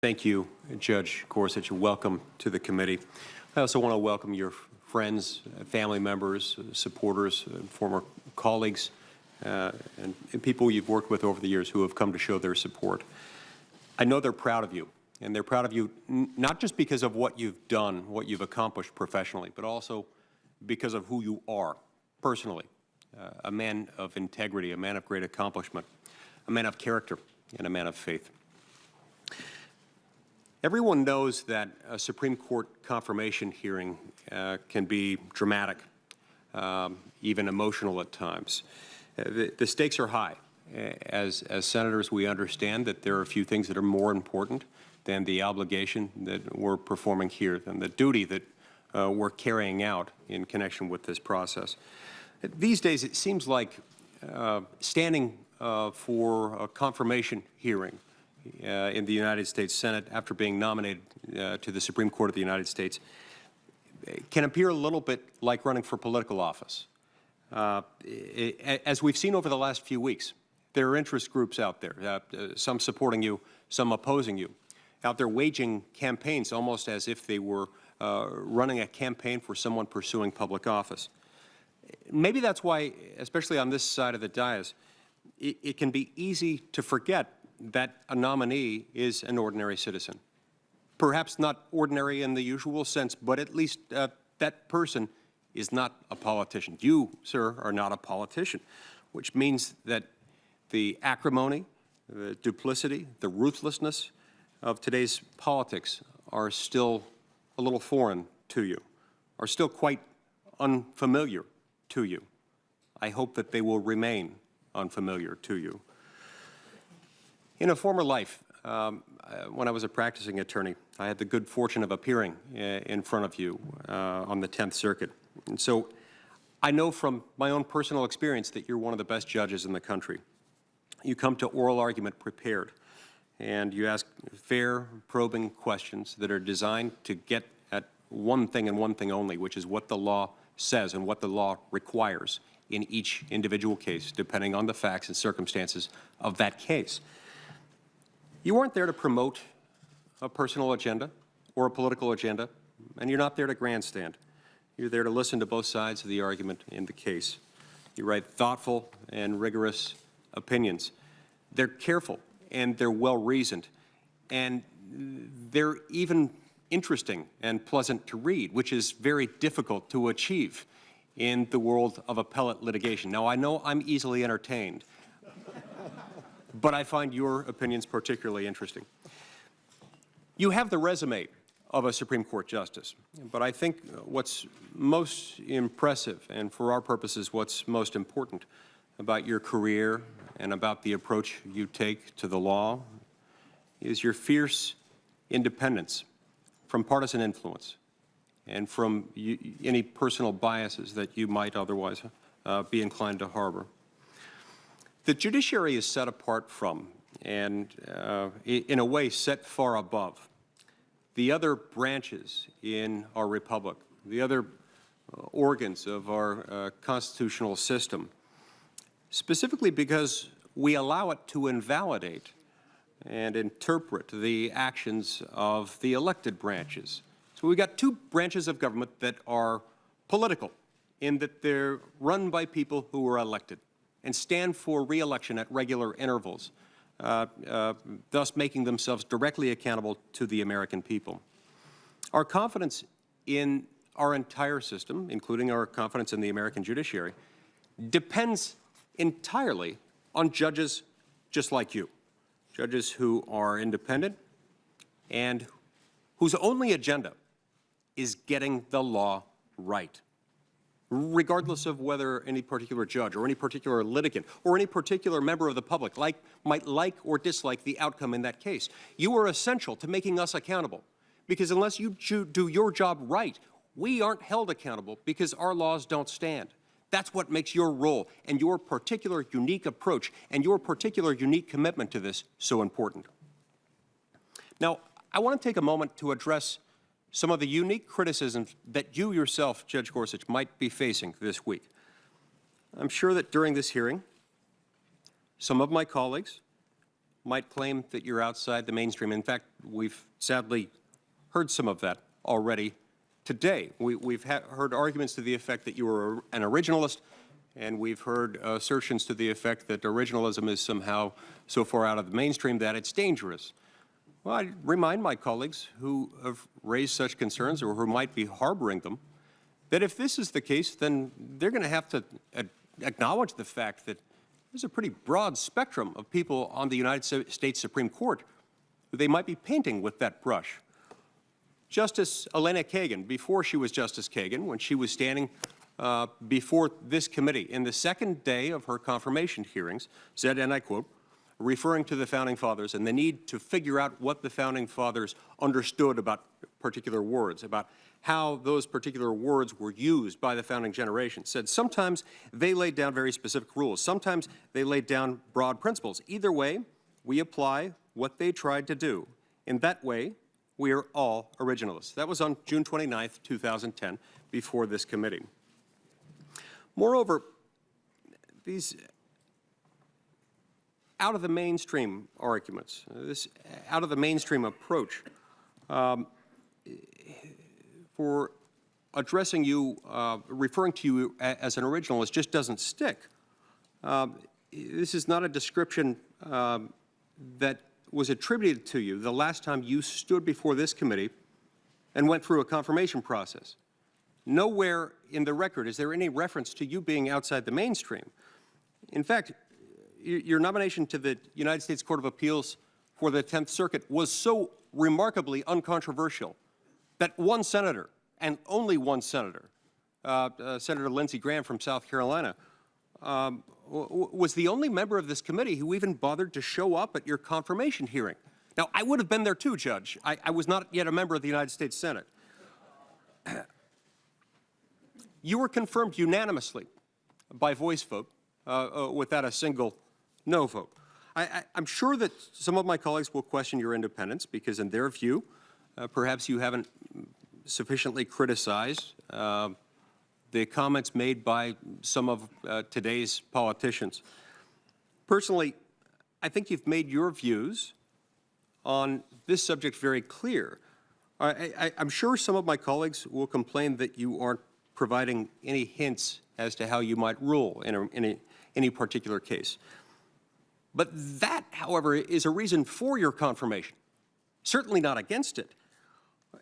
Thank you, Judge Gorsuch, and welcome to the committee. I also want to welcome your friends, family members, supporters, former colleagues, and people you've worked with over the years who have come to show their support. I know they're proud of you, and they're proud of you not just because of what you've done, what you've accomplished professionally, but also because of who you are personally, a man of integrity, a man of great accomplishment, a man of character, and a man of faith. Everyone knows that a Supreme Court confirmation hearing can be dramatic, even emotional at times. The stakes are high. As senators, we understand that there are a few things that are more important than the obligation that we're performing here, than the duty that we're carrying out in connection with this process. These days, it seems like standing for a confirmation hearing in the United States Senate after being nominated to the Supreme Court of the United States can appear a little bit like running for political office. As we've seen over the last few weeks, there are interest groups out there, some supporting you, some opposing you, out there waging campaigns almost as if they were running a campaign for someone pursuing public office. Maybe that's why, especially on this side of the dais, it can be easy to forget that a nominee is an ordinary citizen. Perhaps not ordinary in the usual sense, but at least that person is not a politician. You, sir, are not a politician, which means that the acrimony, the duplicity, the ruthlessness of today's politics are still a little foreign to you, are still quite unfamiliar to you. I hope that they will remain unfamiliar to you. In a former life, when I was a practicing attorney, I had the good fortune of appearing in front of you on the 10th Circuit. And so I know from my own personal experience that you're one of the best judges in the country. You come to oral argument prepared, and you ask fair, probing questions that are designed to get at one thing and one thing only, which is what the law says and what the law requires in each individual case, depending on the facts and circumstances of that case. You aren't there to promote a personal agenda or a political agenda, and you're not there to grandstand. You're there to listen to both sides of the argument in the case. You write thoughtful and rigorous opinions. They're careful and they're well-reasoned, and they're even interesting and pleasant to read, which is very difficult to achieve in the world of appellate litigation. Now, I know I'm easily entertained, but I find your opinions particularly interesting. You have the resume of a Supreme Court justice, but I think what's most impressive, and for our purposes what's most important about your career and about the approach you take to the law is your fierce independence from partisan influence and from any personal biases that you might otherwise be inclined to harbor. The judiciary is set apart from, and in a way set far above, the other branches in our republic, the other organs of our constitutional system, specifically because we allow it to invalidate and interpret the actions of the elected branches. So we've got two branches of government that are political in that they're run by people who are elected and stand for re-election at regular intervals, thus making themselves directly accountable to the American people. Our confidence in our entire system, including our confidence in the American judiciary, depends entirely on judges just like you, judges who are independent and whose only agenda is getting the law right, regardless of whether any particular judge or any particular litigant or any particular member of the public might like or dislike the outcome in that case. You are essential to making us accountable, because unless you do your job right, we aren't held accountable because our laws don't stand. That's what makes your role and your particular unique approach and your particular unique commitment to this so important. Now, I want to take a moment to address some of the unique criticisms that you yourself, Judge Gorsuch, might be facing this week. I'm sure that during this hearing, some of my colleagues might claim that you're outside the mainstream. In fact, we've sadly heard some of that already today. We've heard arguments to the effect that you were an originalist, and we've heard assertions to the effect that originalism is somehow so far out of the mainstream that it's dangerous. Well, I remind my colleagues who have raised such concerns or who might be harboring them that if this is the case, then they're going to have to acknowledge the fact that there's a pretty broad spectrum of people on the United States Supreme Court who they might be painting with that brush. Justice Elena Kagan, before she was Justice Kagan, when she was standing before this committee in the second day of her confirmation hearings, said, and I quote, referring to the Founding Fathers and the need to figure out what the Founding Fathers understood about particular words, about how those particular words were used by the founding generation, said sometimes they laid down very specific rules, sometimes they laid down broad principles. Either way, we apply what they tried to do. In that way, we are all originalists. That was on June 29th, 2010, before this committee. Moreover, these out-of-the-mainstream arguments, this out-of-the-mainstream approach for addressing you, referring to you as an originalist just doesn't stick. This is not a description that was attributed to you the last time you stood before this committee and went through a confirmation process. Nowhere in the record is there any reference to you being outside the mainstream. In fact, your nomination to the United States Court of Appeals for the 10th Circuit was so remarkably uncontroversial that one senator, and only one senator, Senator Lindsey Graham from South Carolina, was the only member of this committee who even bothered to show up at your confirmation hearing. Now, I would have been there too, Judge. I was not yet a member of the United States Senate. You were confirmed unanimously by voice vote without a single no vote. I'm sure that some of my colleagues will question your independence because in their view, perhaps you haven't sufficiently criticized the comments made by some of today's politicians. Personally, I think you've made your views on this subject very clear. I'm sure some of my colleagues will complain that you aren't providing any hints as to how you might rule in any particular case. But that, however, is a reason for your confirmation, certainly not against it.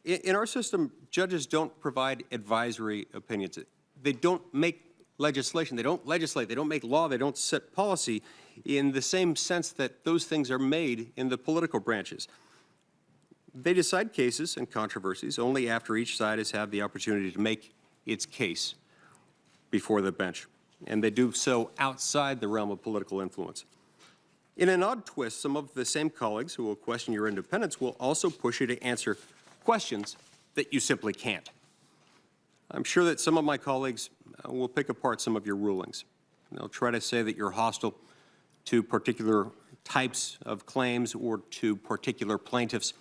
In our system, judges don't provide advisory opinions. They don't make legislation. They don't legislate. They don't make law. They don't set policy in the same sense that those things are made in the political branches. They decide cases and controversies only after each side has had the opportunity to make its case before the bench, and they do so outside the realm of political influence. In an odd twist, some of the same colleagues who will question your independence will also push you to answer questions that you simply can't. I'm sure that some of my colleagues will pick apart some of your rulings. They'll try to say that you're hostile to particular types of claims or to particular plaintiffs.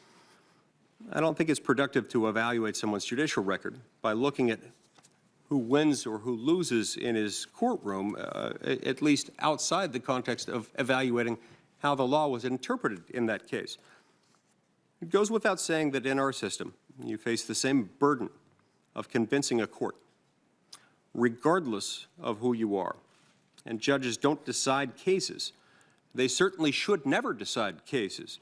I don't think it's productive to evaluate someone's judicial record by looking at who wins or who loses in his courtroom, at least outside the context of evaluating how the law was interpreted in that case. It goes without saying that in our system, you face the same burden of convincing a court, regardless of who you are. And judges don't decide cases. They certainly should never decide cases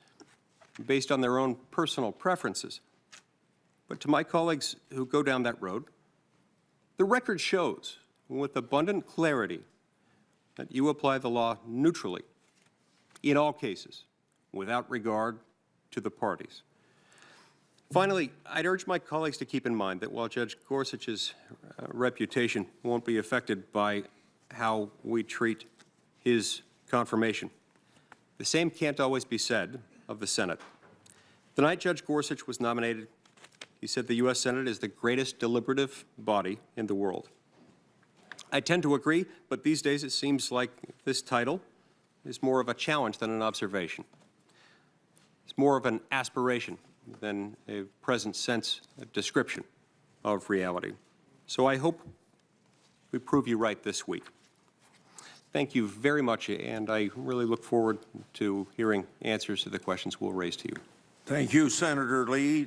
based on their own personal preferences. But to my colleagues who go down that road, the record shows with abundant clarity that you apply the law neutrally in all cases, without regard to the parties. Finally, I'd urge my colleagues to keep in mind that while Judge Gorsuch's reputation won't be affected by how we treat his confirmation, the same can't always be said of the Senate. The night Judge Gorsuch was nominated, he said the U.S. Senate is the greatest deliberative body in the world. I tend to agree, but these days it seems like this title is more of a challenge than an observation. It's more of an aspiration than a present sense description of reality. So I hope we prove you right this week. Thank you very much, and I really look forward to hearing answers to the questions we'll raise to you. Thank you, Senator Lee.